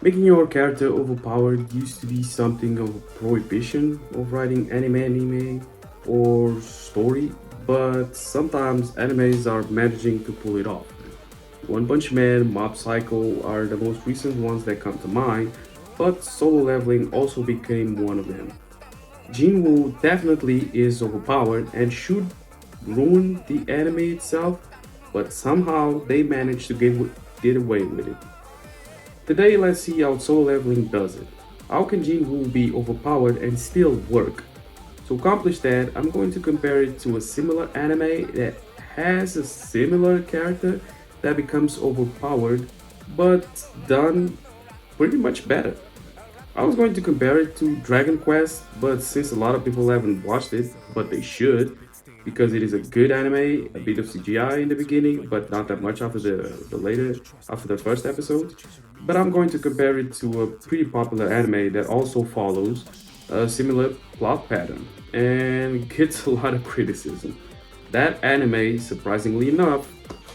Making your character overpowered used to be something of a prohibition of writing anime or story, but sometimes animes are managing to pull it off. One Punch Man, Mob Psycho are the most recent ones that come to mind, but solo leveling also became one of them. Jinwoo definitely is overpowered and should ruin the anime itself, but somehow they managed to get away with it. Today, let's see how solo leveling does it. How can Jinwoo be overpowered and still work? To accomplish that, I'm going to compare it to a similar anime that has a similar character that becomes overpowered, but done pretty much better. I was going to compare it to Dragon Quest, but since a lot of people haven't watched it, but they should, because it is a good anime, a bit of CGI in the beginning, but not that much after the first episode. But I'm going to compare it to a pretty popular anime that also follows a similar plot pattern and gets a lot of criticism. That anime, surprisingly enough,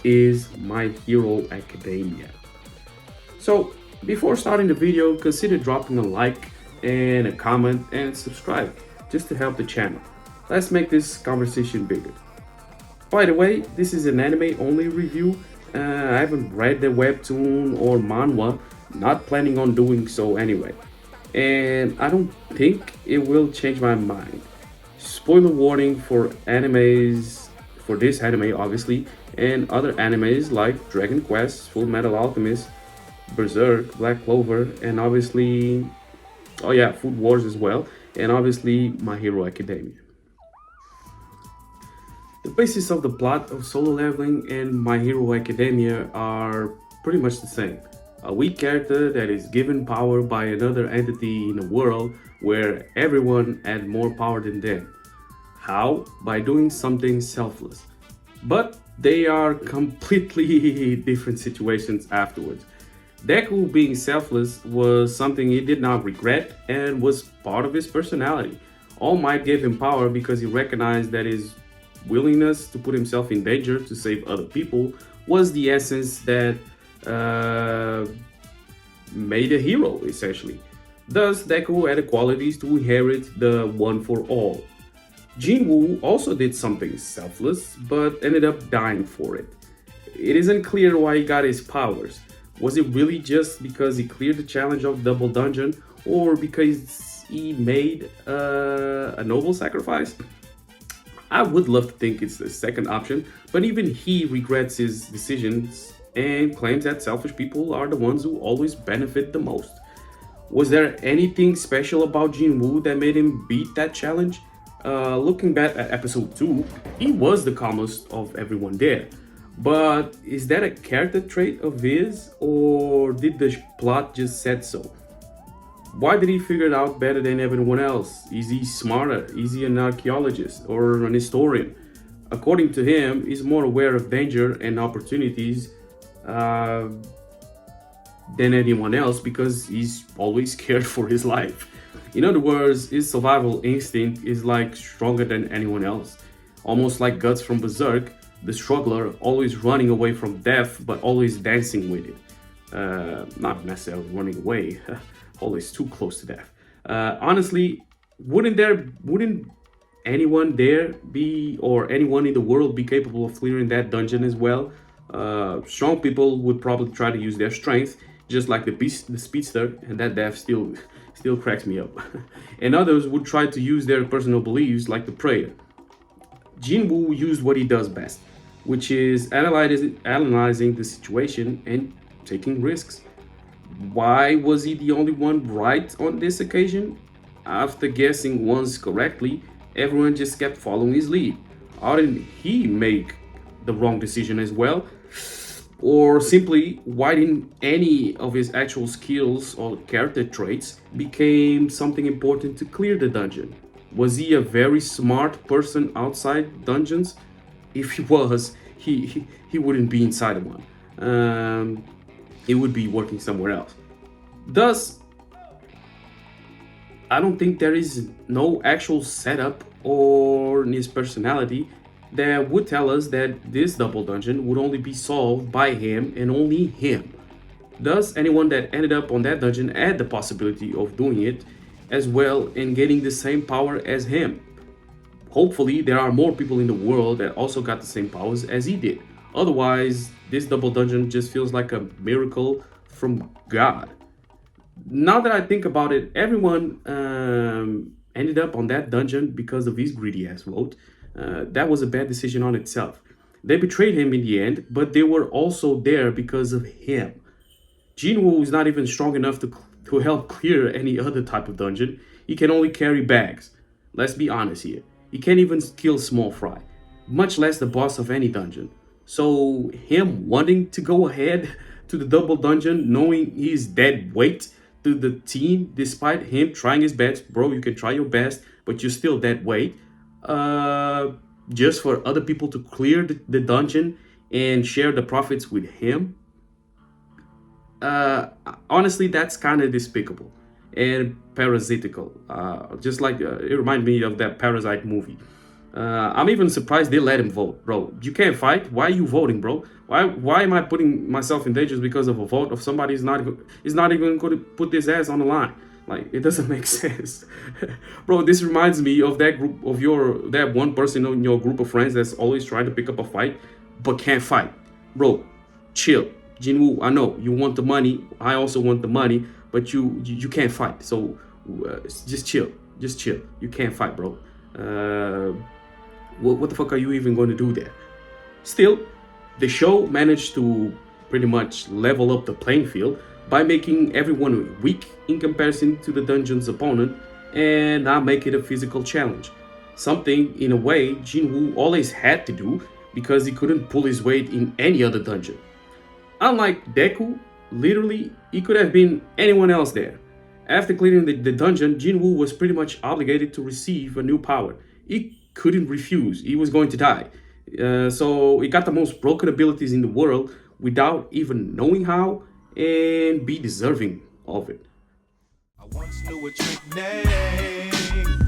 is My Hero Academia. So, before starting the video, consider dropping a like and a comment and subscribe just to help the channel. Let's make this conversation bigger. By the way, this is an anime only review. I haven't read the webtoon or manhwa, not planning on doing so anyway. And I don't think it will change my mind. Spoiler warning for animes, for this anime obviously, and other animes like Dragon Quest, Full Metal Alchemist, Berserk, Black Clover, and obviously, oh yeah, Food Wars as well, and obviously My Hero Academia. The basis of the plot of Solo Leveling and My Hero Academia are pretty much the same. A weak character that is given power by another entity in a world where everyone had more power than them. How? By doing something selfless. But they are completely different situations afterwards. Deku being selfless was something he did not regret and was part of his personality. All Might gave him power because he recognized that his willingness to put himself in danger to save other people was the essence that uh, made a hero, essentially. Thus, Deku had the qualities to inherit the One for All. Jinwoo also did something selfless, but ended up dying for it. It isn't clear why he got his powers. Was it really just because he cleared the challenge of Double Dungeon, or because he made a noble sacrifice? I would love to think it's the second option, but even he regrets his decisions and claims that selfish people are the ones who always benefit the most. Was there anything special about Jinwoo that made him beat that challenge? Looking back at episode 2, he was the calmest of everyone there. But is that a character trait of his, or did the plot just said so? Why did he figure it out better than everyone else? Is he smarter? Is he an archaeologist or an historian? According to him, he's more aware of danger and opportunities uh, than anyone else because he's always scared for his life. In other words, his survival instinct is like stronger than anyone else. Almost like Guts from Berserk, the struggler always running away from death but always dancing with it. Not necessarily running away, always too close to death. Honestly, wouldn't anyone there be, or anyone in the world be capable of clearing that dungeon as well? Strong people would probably try to use their strength, just like the speedster, and that death still cracks me up. And others would try to use their personal beliefs, like the prayer. Jinwoo used what he does best, which is analyzing the situation and taking risks. Why was he the only one right on this occasion? After guessing once correctly, everyone just kept following his lead. How didn't he make the wrong decision as well? Or simply, why didn't any of his actual skills or character traits became something important to clear the dungeon? Was he a very smart person outside dungeons? If he was, he wouldn't be inside one. He would be working somewhere else. Thus, I don't think there is no actual setup or in his personality that would tell us that this double dungeon would only be solved by him and only him. Thus, anyone that ended up on that dungeon had the possibility of doing it as well and getting the same power as him. Hopefully, there are more people in the world that also got the same powers as he did. Otherwise, this double dungeon just feels like a miracle from God. Now that I think about it, everyone ended up on that dungeon because of his greedy ass vote. That was a bad decision on itself. They betrayed him in the end, but they were also there because of him. Jinwoo is not even strong enough to help clear any other type of dungeon. He can only carry bags. Let's be honest here. He can't even kill Small Fry, much less the boss of any dungeon. So him wanting to go ahead to the double dungeon, knowing he's dead weight to the team, despite him trying his best, bro, you can try your best, but you're still dead weight. Uh, just for other people to clear the dungeon and share the profits with him, uh, honestly, that's kind of despicable and parasitical. Just like it reminded me of that Parasite movie. I'm even surprised they let him vote, bro. You can't fight. Why are you voting, bro? Why am I putting myself in danger because of a vote of somebody is not even going to put this ass on the line? Like it doesn't make sense, bro. This reminds me of that group of your that one person in your group of friends that's always trying to pick up a fight but can't fight, bro. Chill, Jinwoo. I know you want the money. I also want the money, but you can't fight. So just chill, just chill. You can't fight, bro. What the fuck are you even going to do there? Still, the show managed to pretty much level up the playing field by making everyone weak in comparison to the dungeon's opponent and not make it a physical challenge. Something, in a way, Jinwoo always had to do because he couldn't pull his weight in any other dungeon. Unlike Deku, literally, he could have been anyone else there. After clearing the dungeon, Jinwoo was pretty much obligated to receive a new power. He couldn't refuse, he was going to die. So he got the most broken abilities in the world without even knowing how and be deserving of it. I once knew a trick name.